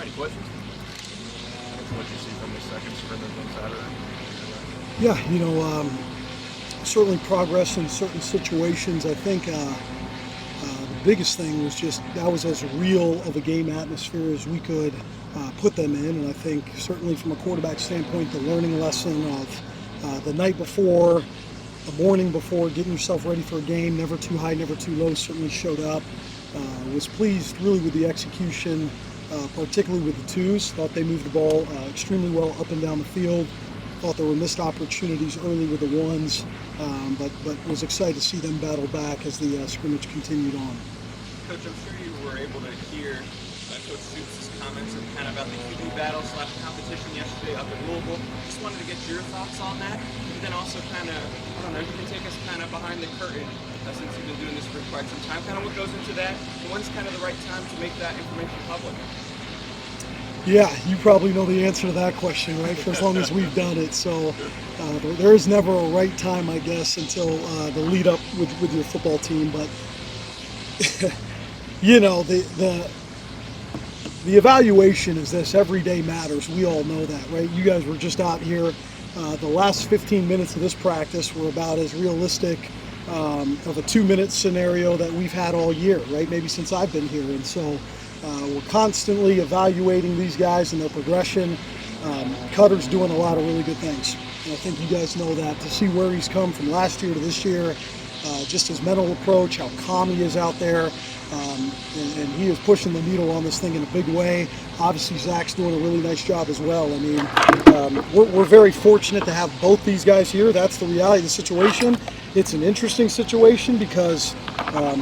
right, any questions? What you see from the second scrimmage on Saturday? Yeah, certainly progress in certain situations. I think the biggest thing was just that was as real of a game atmosphere as we could put them in. And I think certainly from a quarterback standpoint, the learning lesson of the night before, the morning before, getting yourself ready for a game, never too high, never too low, certainly showed up. Was pleased really with the execution, particularly with the twos. Thought they moved the ball extremely well up and down the field. Thought there were missed opportunities early with the ones, but was excited to see them battle back as the scrimmage continued on. Coach, I'm sure you were able to hear Coach Stoops' comments and kind of about the QB battle / competition yesterday up in Louisville. Just wanted to get your thoughts on that, and then also kind of, I don't know, you can take us kind of behind the curtain since you've been doing this for quite some time. Kind of what goes into that, and when's kind of the right time to make that information public? Yeah, you probably know the answer to that question, right? For as long as we've done it. So there is never a right time, I guess, until the lead up with your football team. But, the evaluation is this: every day matters. We all know that, right? You guys were just out here. The last 15 minutes of this practice were about as realistic of a 2-minute scenario that we've had all year, right? Maybe since I've been here. And so we're constantly evaluating these guys and their progression. Cutter's doing a lot of really good things. And I think you guys know that. To see where he's come from last year to this year, just his mental approach, how calm he is out there, and he is pushing the needle on this thing in a big way. Obviously, Zach's doing a really nice job as well. I mean, we're very fortunate to have both these guys here. That's the reality of the situation. It's an interesting situation because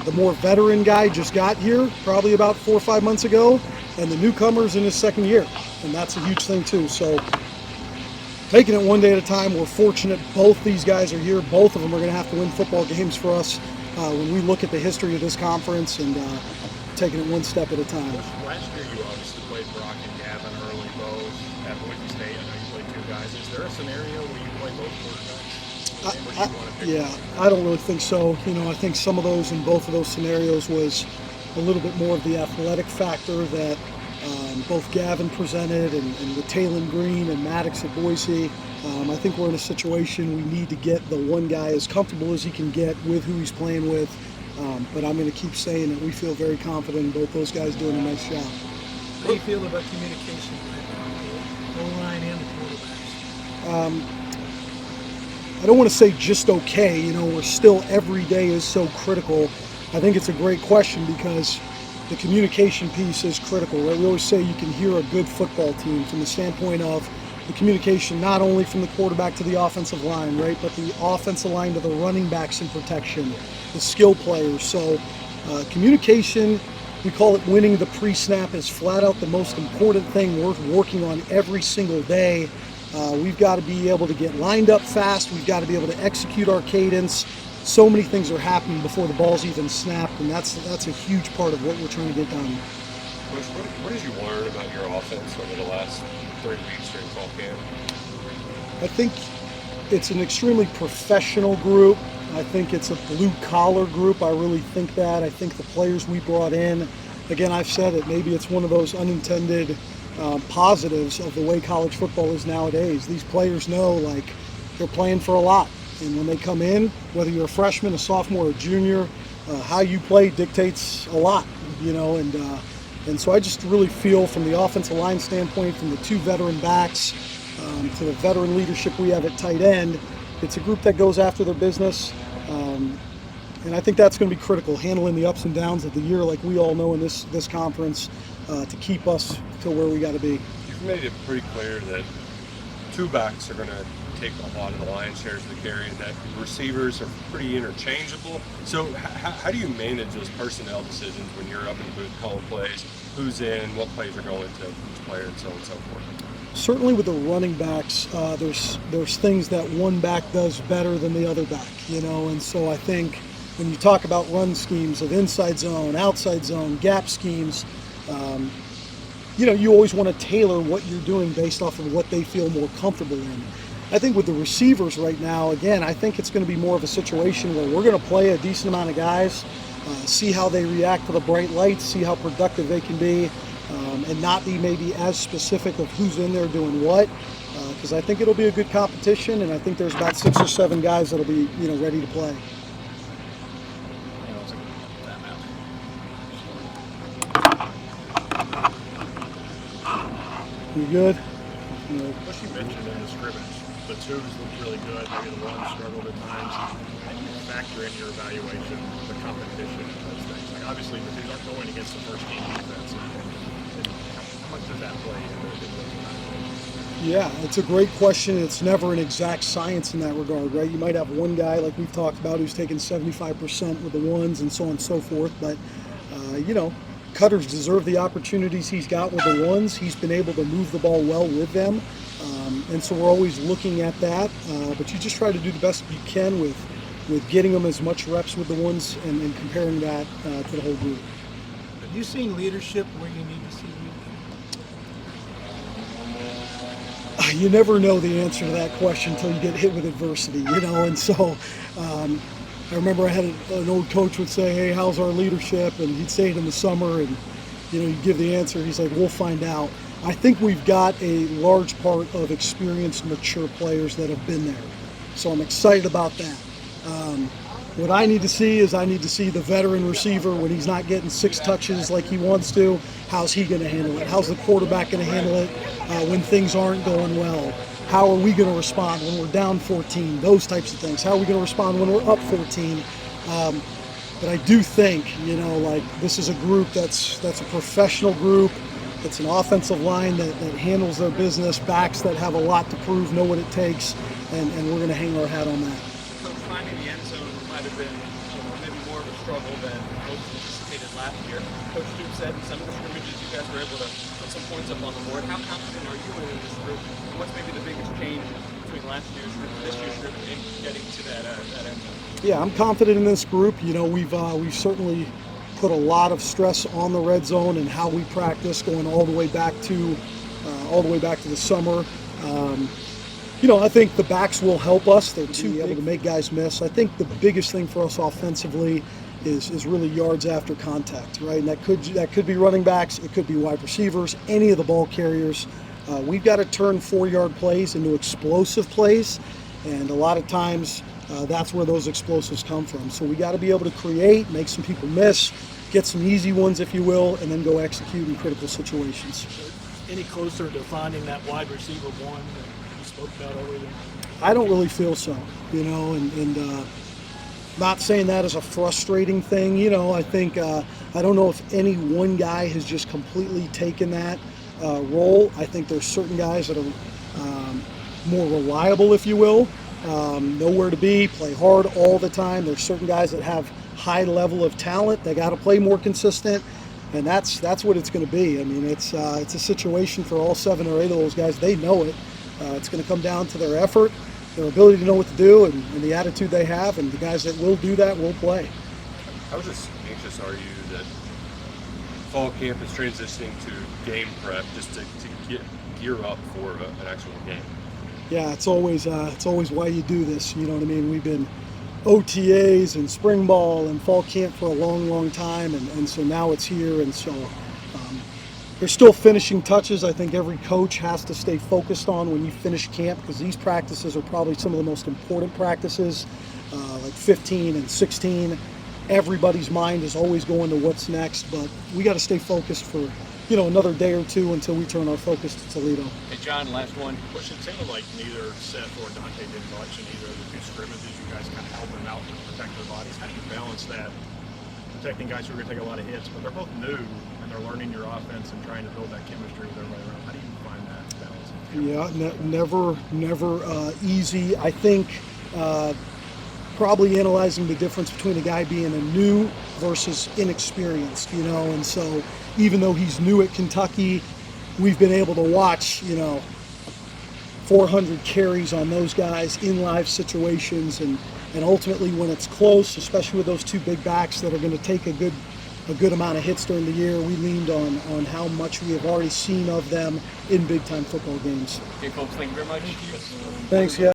the more veteran guy just got here probably about 4 or 5 months ago, and the newcomer's in his second year, and that's a huge thing too. So taking it one day at a time, we're fortunate both these guys are here. Both of them are going to have to win football games for us when we look at the history of this conference, and taking it one step at a time. Last year you obviously played Brock and Gavin early both at Boise State. I know you played two guys. Is there a scenario where you play both quarterbacks? I don't really think so. I think some of those in both of those scenarios was a little bit more of the athletic factor that both Gavin presented and with Taylon Green and Maddox at Boise. I think we're in a situation we need to get the one guy as comfortable as he can get with who he's playing with. But I'm going to keep saying that we feel very confident in both those guys doing a nice job. How do you feel about communication with the O-line and the quarterbacks? I don't want to say just okay. We're still, every day is so critical. I think it's a great question because the communication piece is critical, right? We always say you can hear a good football team from the standpoint of the communication, not only from the quarterback to the offensive line, right, but the offensive line to the running backs in protection, the skill players. So communication, we call it winning the pre-snap, is flat out the most important thing worth working on every single day. We've got to be able to get lined up fast. We've got to be able to execute our cadence. So many things are happening before the ball's even snapped, and that's a huge part of what we're trying to get done. Coach, what did you learn about your offense over the last 3 weeks during fall camp? I think it's an extremely professional group. I think it's a blue-collar group. I really think that. I think the players we brought in, again, I've said it, maybe it's one of those unintended positives of the way college football is nowadays. These players know, they're playing for a lot. And when they come in, whether you're a freshman, a sophomore, or a junior, how you play dictates a lot, and so I just really feel from the offensive line standpoint, from the two veteran backs to the veteran leadership we have at tight end, it's a group that goes after their business. And I think that's going to be critical, handling the ups and downs of the year like we all know in this conference to keep us to where we got to be. You've made it pretty clear that two backs are going to take a lot of the lion's shares of the carry, and that receivers are pretty interchangeable. So how do you manage those personnel decisions when you're up in the booth calling plays, who's in, what plays are going to each player, and so on and so forth? Certainly with the running backs, there's things that one back does better than the other back, and so I think when you talk about run schemes of inside zone, outside zone, gap schemes, you always want to tailor what you're doing based off of what they feel more comfortable in. I think with the receivers right now, again, I think it's going to be more of a situation where we're going to play a decent amount of guys, see how they react to the bright lights, see how productive they can be, and not be maybe as specific of who's in there doing what, because I think it'll be a good competition, and I think there's about 6 or 7 guys that'll be ready to play. You good? What you mentioned in the scrimmage, the twos looked really good, maybe the ones struggled at times. How do you factor in your evaluation the competition and those things? Like obviously the twos aren't going against the first team defense. And how much does that play into those evaluations? Yeah, it's a great question. It's never an exact science in that regard, right? You might have one guy, like we've talked about, who's taking 75% with the ones and so on and so forth, but Cutters deserve the opportunities he's got with the ones. He's been able to move the ball well with them, and so we're always looking at that. But you just try to do the best you can with getting them as much reps with the ones and comparing that to the whole group. Have you seen leadership where you need to see leadership? You never know the answer to that question until you get hit with adversity, and so I remember I had an old coach would say, "Hey, how's our leadership?" And he'd say it in the summer, and you give the answer. He's like, "We'll find out." I think we've got a large part of experienced, mature players that have been there, so I'm excited about that. What I need to see is the veteran receiver when he's not getting 6 touches like he wants to. How's he going to handle it? How's the quarterback going to handle it when things aren't going well? How are we going to respond when we're down 14? Those types of things. How are we going to respond when we're up 14? But I do think, this is a group that's a professional group. It's an offensive line that handles their business, backs that have a lot to prove, know what it takes, and we're going to hang our hat on that. Coach, finding the end zone might have been maybe more of a struggle than most anticipated last year. Coach Stoops said in some of the scrimmages you guys were able to put some points up on the board. How confident are you in this group? And what's maybe the biggest change between last year's group and this year's group in getting to that end zone? Yeah, I'm confident in this group. We've certainly put a lot of stress on the red zone and how we practice, going all the way back to the summer. I think the backs will help us. They're too able to make guys miss. I think the biggest thing for us offensively is really yards after contact, right? And that could be running backs, it could be wide receivers, any of the ball carriers. We've got to turn 4-yard plays into explosive plays, and a lot of times that's where those explosives come from. So we got to be able to create, make some people miss, get some easy ones, if you will, and then go execute in critical situations. Any closer to finding that wide receiver one that you spoke about earlier? I don't really feel so, and not saying that as a frustrating thing. I think I don't know if any one guy has just completely taken that role. I think there's certain guys that are more reliable, if you will, know where to be, play hard all the time. There's certain guys that have high level of talent. They got to play more consistent, and that's what it's going to be. I mean, it's a situation for all 7 or 8 of those guys. They know it. It's going to come down to their effort, their ability to know what to do, and the attitude they have, and the guys that will do that will play. How anxious are you that fall camp is transitioning to game prep just to gear up for an actual game? Yeah, it's always why you do this. You know what I mean? We've been OTAs and spring ball and fall camp for a long time, and so now it's here, and so there's still finishing touches. I think every coach has to stay focused on when you finish camp, because these practices are probably some of the most important practices, like 15 and 16. Everybody's mind is always going to what's next, but we got to stay focused for another day or two until we turn our focus to Toledo. Hey, John, last one. Which it sounded like neither Seth or Dante did much in either of the 2 scrimmages. You guys kind of help them out to protect their bodies. How do you balance that? Protecting guys who are going to take a lot of hits, but they're both new and they're learning your offense and trying to build that chemistry with everybody around. How do you find that balance? Yeah, never easy. I think probably analyzing the difference between a guy being a new versus inexperienced, and so even though he's new at Kentucky, we've been able to watch, 400 carries on those guys in live situations, and ultimately when it's close, especially with those 2 big backs that are going to take a good amount of hits during the year, we leaned on how much we have already seen of them in big time football games. Okay, folks, thank you very much. Thanks, yeah.